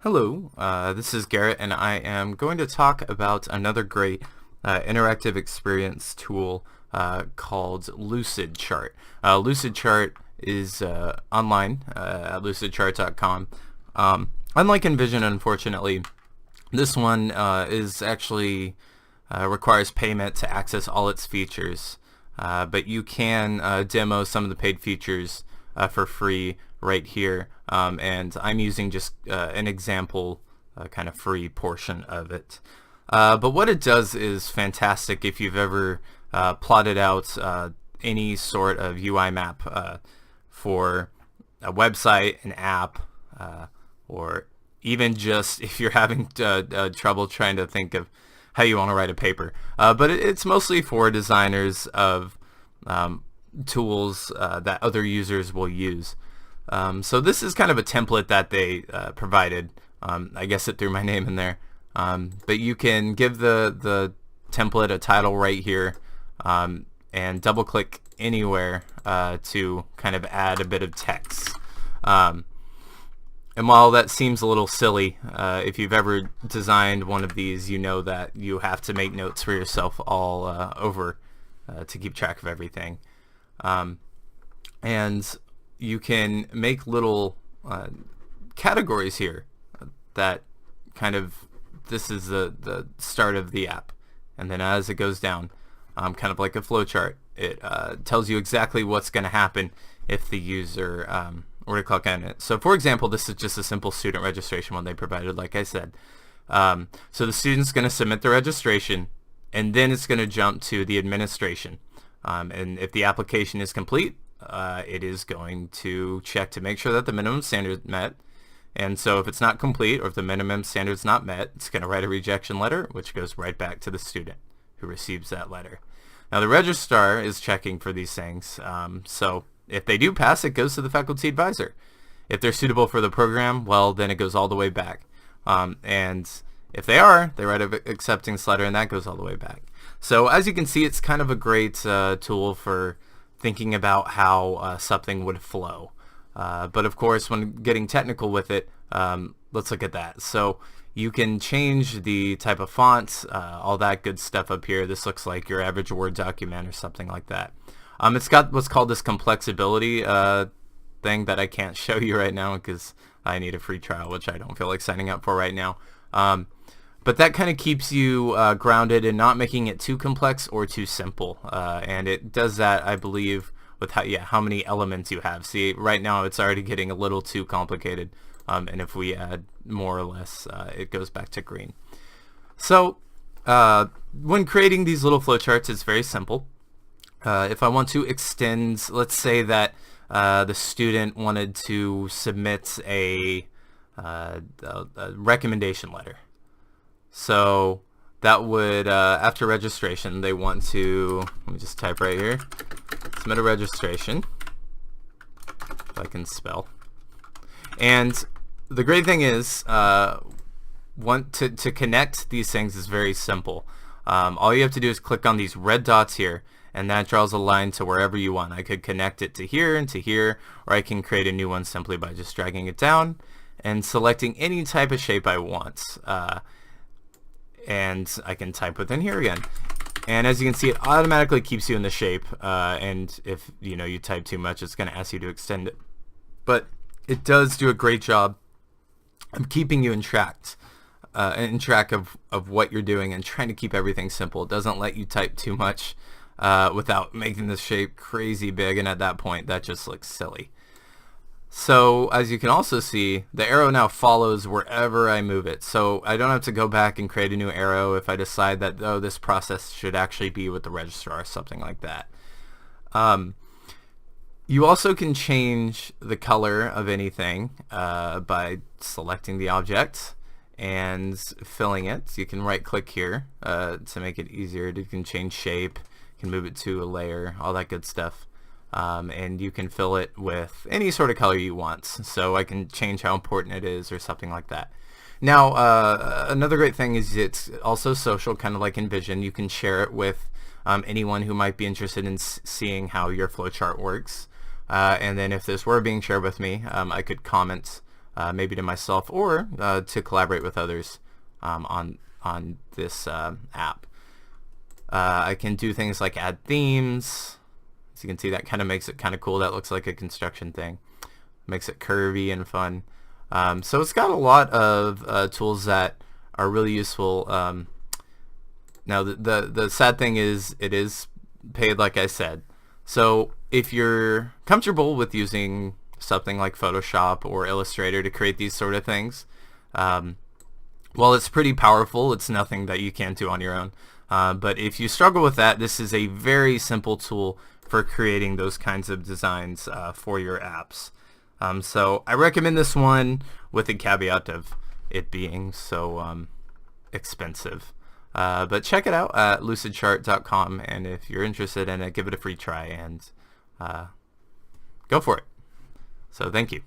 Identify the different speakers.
Speaker 1: Hello, this is Garrett, and I am going to talk about another great interactive experience tool called LucidChart. LucidChart is online at lucidchart.com. Unlike Envision, unfortunately, this one is actually requires payment to access all its features, but you can demo some of the paid features for free right here, and I'm using just an example kind of free portion of it. But what it does is fantastic if you've ever plotted out any sort of UI map for a website, an app, or even just if you're having trouble trying to think of how you want to write a paper. But it's mostly for designers of tools that other users will use. So this is kind of a template that they provided. I guess it threw my name in there. But you can give the template a title right here and double click anywhere to kind of add a bit of text. And while that seems a little silly, if you've ever designed one of these, you know that you have to make notes for yourself all over to keep track of everything. And you can make little categories here that kind of, this is the start of the app, and then as it goes down, kind of like a flowchart, it tells you exactly what's going to happen if the user were to click on it. So for example, this is just a simple student registration one they provided, like I said. So the student's going to submit the registration, and then it's going to jump to the administration. And if the application is complete, it is going to check to make sure that the minimum standard is met. And so if it's not complete, or if the minimum standard is not met, it's going to write a rejection letter, which goes right back to the student who receives that letter. Now the registrar is checking for these things. So if they do pass, it goes to the faculty advisor. If they're suitable for the program, well, then it goes all the way back. And if they are, they write an acceptance letter, and that goes all the way back. So as you can see, it's kind of a great tool for thinking about how something would flow. But of course, when getting technical with it, let's look at that. So you can change the type of font, all that good stuff up here. This looks like your average Word document or something like that. It's got what's called this complexability thing that I can't show you right now because I need a free trial, which I don't feel like signing up for right now. But that kind of keeps you grounded and not making it too complex or too simple. And it does that, I believe, with how many elements you have. See, right now it's already getting a little too complicated. And if we add more or less, it goes back to green. So when creating these little flowcharts, it's very simple. If I want to extend, let's say that the student wanted to submit a recommendation letter. So that would, after registration, they want to, let me just type right here, submit a registration, if I can spell. And the great thing is, to connect these things is very simple. All you have to do is click on these red dots here, and that draws a line to wherever you want. I could connect it to here and to here, or I can create a new one simply by just dragging it down and selecting any type of shape I want. And I can type within here again. And as you can see, it automatically keeps you in the shape, and if you type too much, it's going to ask you to extend it. But it does do a great job of keeping you in track of what you're doing and trying to keep everything simple. It doesn't let you type too much without making the shape crazy big, and at that point that just looks silly. So as you can also see, the arrow now follows wherever I move it. So I don't have to go back and create a new arrow if I decide that, oh, this process should actually be with the registrar or something like that. You also can change the color of anything by selecting the object and filling it. So you can right click here to make it easier. You can change shape, you can move it to a layer, all that good stuff. And you can fill it with any sort of color you want. So I can change how important it is or something like that. Now, another great thing is it's also social, kind of like Envision. You can share it with anyone who might be interested in seeing how your flowchart works. And then if this were being shared with me, I could comment maybe to myself or to collaborate with others on this app. I can do things like add themes. As you can see, that kind of makes it kind of cool. That looks like a construction thing. Makes it curvy and fun. So it's got a lot of tools that are really useful. Now the sad thing is it is paid, like I said. So if you're comfortable with using something like Photoshop or Illustrator to create these sort of things, while it's pretty powerful, it's nothing that you can't do on your own. But if you struggle with that, this is a very simple tool for creating those kinds of designs for your apps. So I recommend this one with the caveat of it being so expensive. But check it out at lucidchart.com, and if you're interested in it, give it a free try and go for it. So thank you.